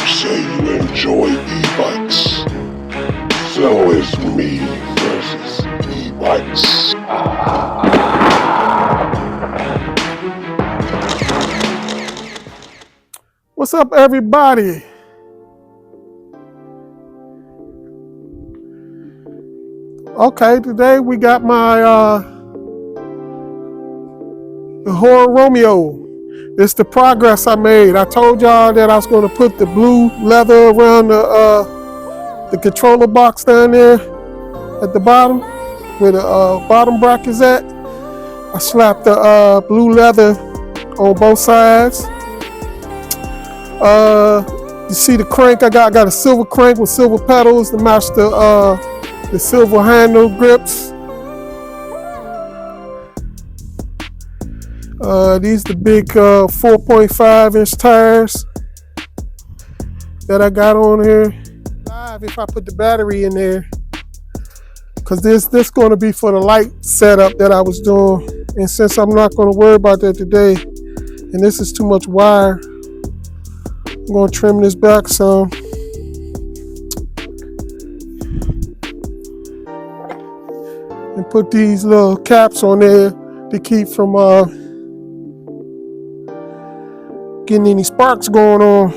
say you enjoy e-bikes, so it's me versus e-bikes. What's up, everybody? Okay, today we got my Eahora Romeo. It's the progress I made. I told y'all that I was going to put the blue leather around the controller box down there at the bottom, where the bottom bracket's at. I slapped the blue leather on both sides. You see the crank I got a silver crank with silver pedals to match the silver handle grips. These the big 4.5 inch tires that I got on here. Live if I put the battery in there, cause this going to be for the light setup that I was doing, and since I'm not going to worry about that today, and this is too much wire, I'm going to trim this back some. And put these little caps on there to keep from getting any sparks going on.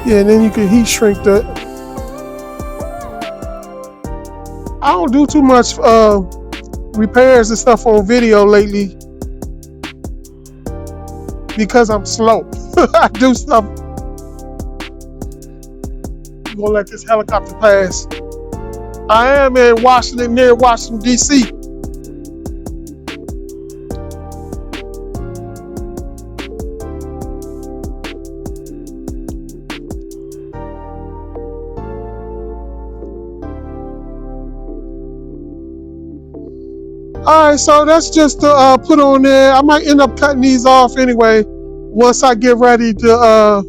Yeah, and then you can heat shrink that. I don't do too much repairs and stuff on video lately because I'm slow. I do stuff. I'm gonna let this helicopter pass. I am in Washington, near Washington, D.C. Alright, so that's just to put on there. I might end up cutting these off anyway once I get ready to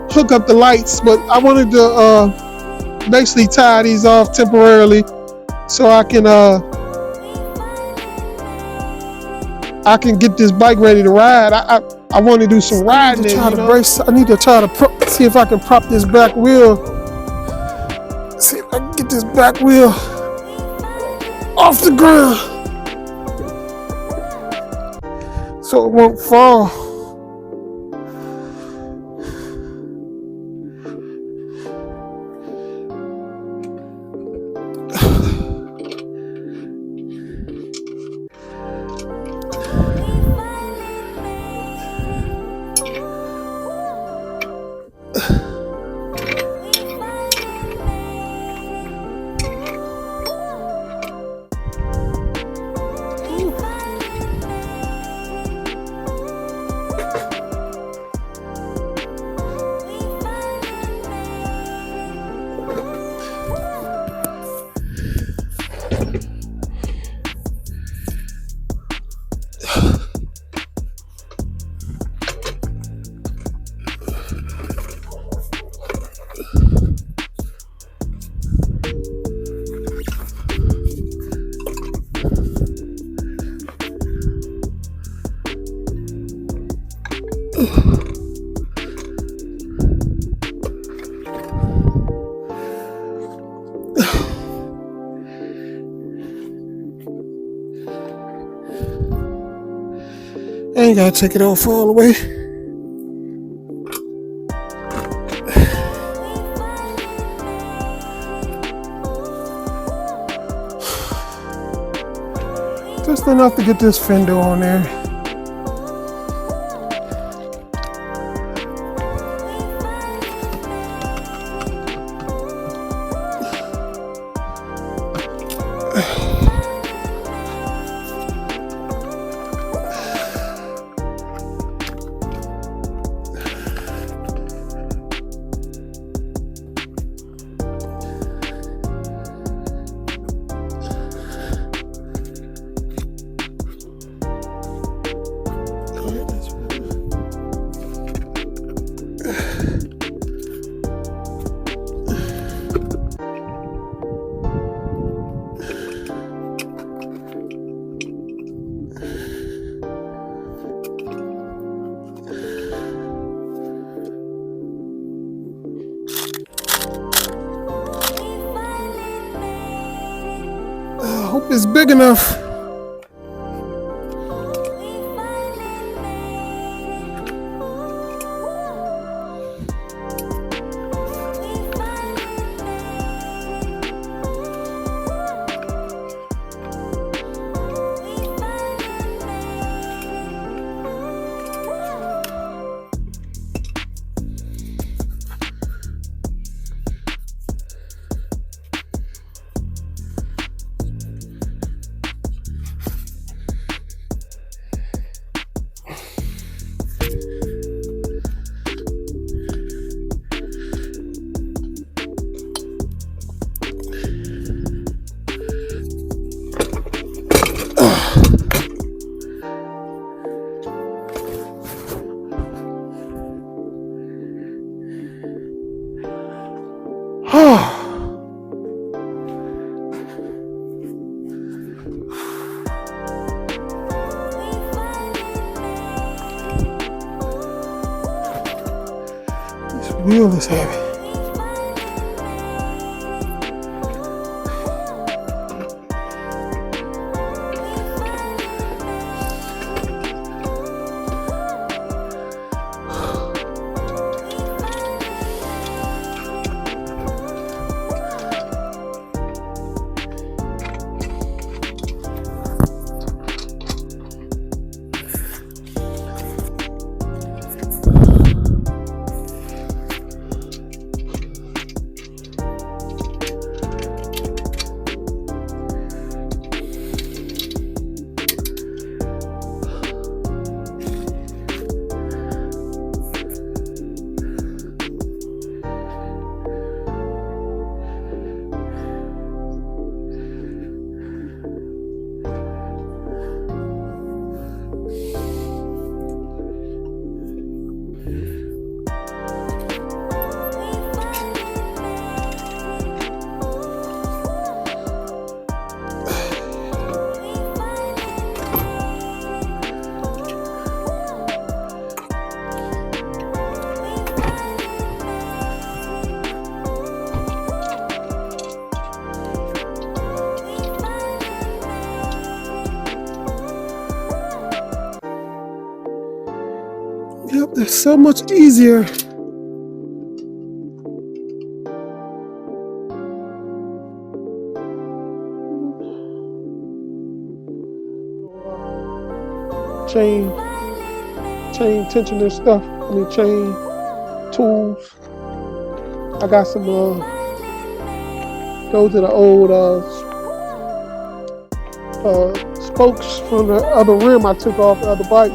hook up the lights, but I wanted to basically tie these off temporarily so I can get this bike ready to ride. I want to do some riding. I need to try to see if I can prop this back wheel. See if I can get this back wheel off the ground so it won't fall. I ain't gotta take it off all the way. Just enough to get this fender on there. It's big enough. This wheel is heavy. Yep, they're so much easier. Chain tensioner stuff. I mean, chain tools. I got some, those are the old spokes from the other rim I took off the other bike.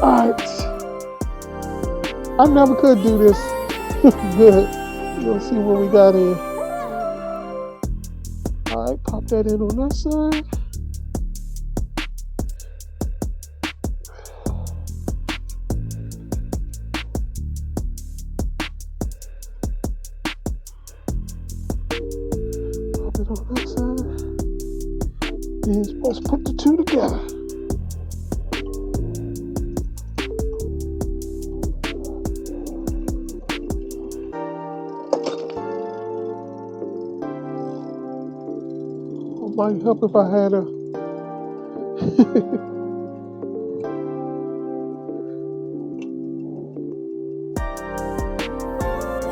Alright. I never could do this good. We'll see what we got in. Alright, pop that in on that side. Pop it on that side. And you're supposed to put the two together. Might help if I had a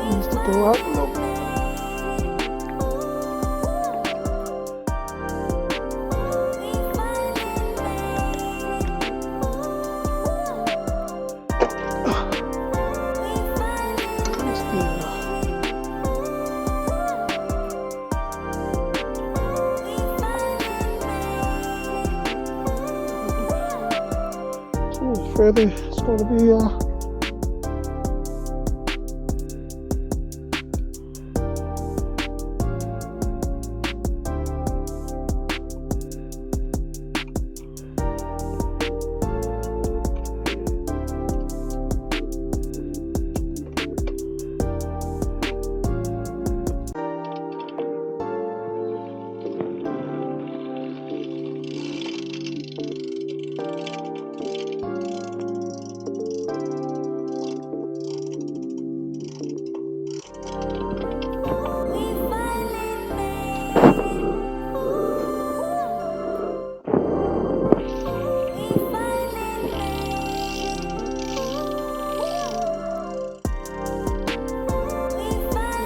needs to go out a little bit. Further, it's going to be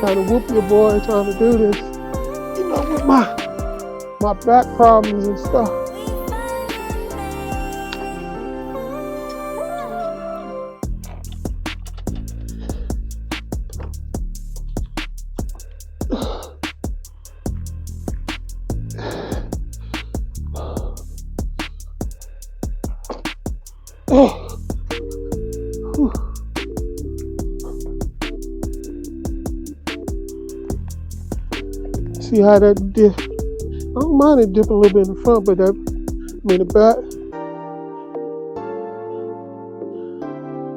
trying to whoop your boy, trying to do this. You know, with my back problems and stuff. Oh. See how that dip? I don't mind it dipping a little bit in the front, but that, the back.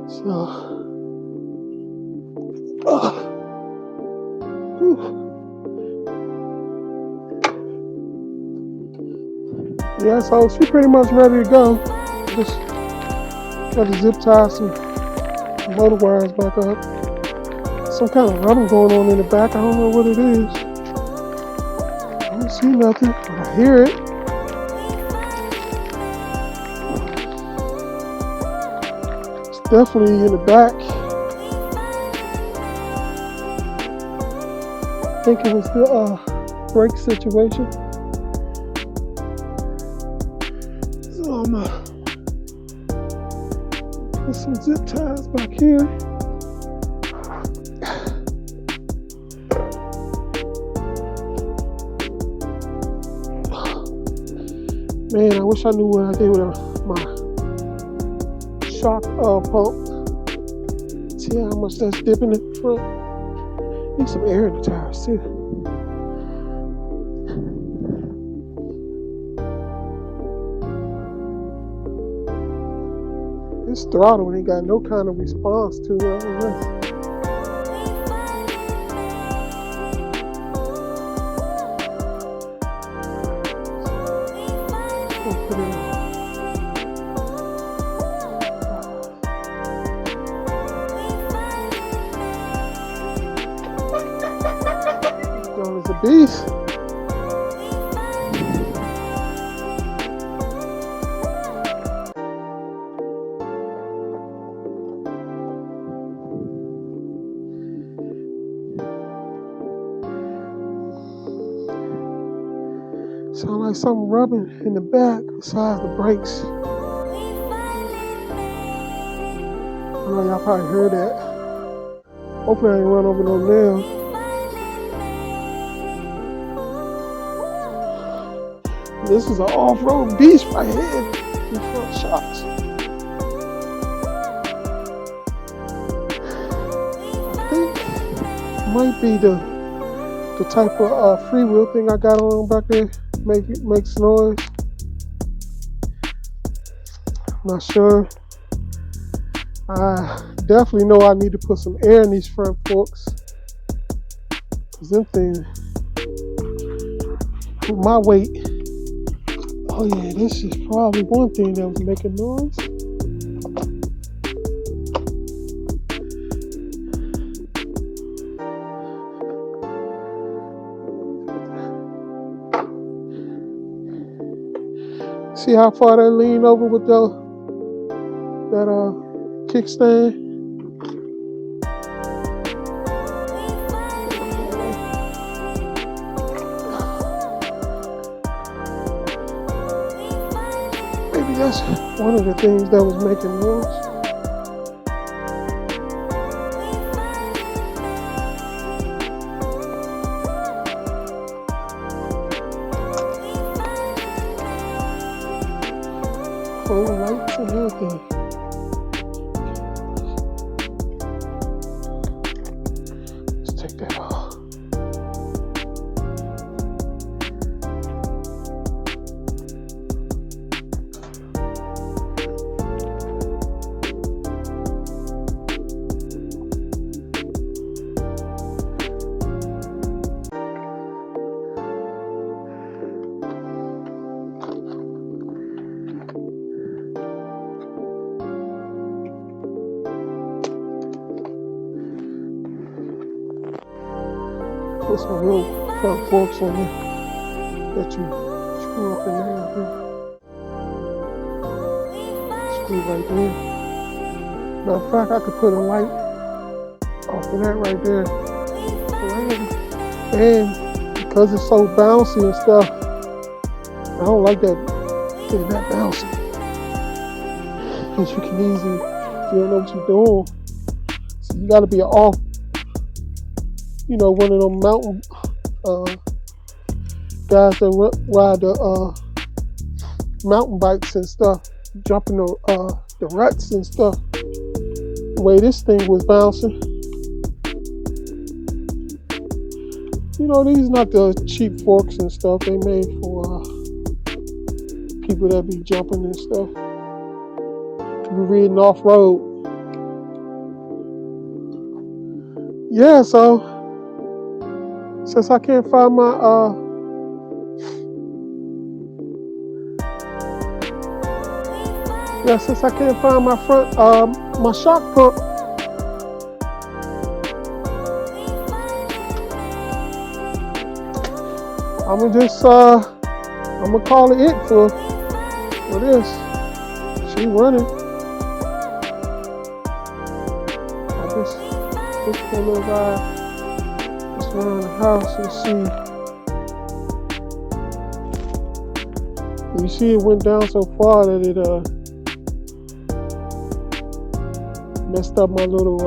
So, yeah, so she's pretty much ready to go. Just got to zip tie some motor wires back up. Some kind of rubbing going on in the back. I don't know what it is. I don't see nothing, but I hear it. It's definitely in the back. I think it was the brake situation. So I'm gonna put some zip ties back here. Man, I wish I knew what I did with my shock pump. See how much that's dipping in the front. Need some air in the tires too. This throttle ain't got no kind of response to it. I don't know. It's a beast. Sound like something rubbing in the back besides the brakes. I know y'all probably heard that. Hopefully I ain't run over no nail. This is an off-road beast right here. These front shocks. I think it might be the type of freewheel thing I got on back there. Makes noise. I'm not sure. I definitely know I need to put some air in these front forks. Cause them things, with my weight. Oh yeah, this is probably one thing that was making noise. See how far they lean over with that kickstand? Maybe that's one of the things that was making noise. Whole lights and everything. Let's take that off. Put some real front forks on there that you screw up in there. Screw right there. Matter of fact, I could put a light off of that right there. And because it's so bouncy and stuff, I don't like that getting that bouncy. Because you can easily, if you don't know what you're doing, so you got to be off, one of them mountain guys that ride the mountain bikes and stuff, jumping the ruts and stuff. The way this thing was bouncing. These not the cheap forks and stuff. They made for people that be jumping and stuff. To be riding off-road. Yeah, so since I can't find my front my shock pump, I'm gonna call it for this. She running. I just for a little ride. Just around the house and see. You see, it went down so far that it messed up my little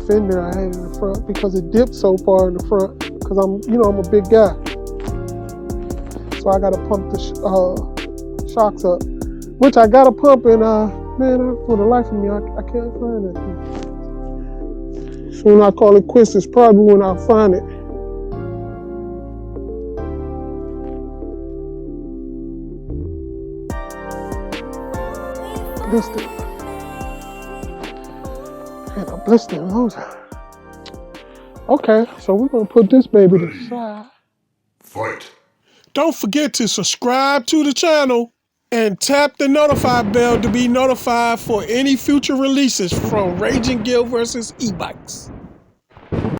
fender I had in the front, because it dipped so far in the front, because I'm a big guy, so I gotta pump the shocks up, which I gotta pump, and for the life of me I can't find it. So when I call it quits, it's probably when I find it. Blister. And a blister. Okay, so we're gonna put this baby to the side. Fight. Don't forget to subscribe to the channel and tap the notify bell to be notified for any future releases from Raging Gill vs. E-Bikes.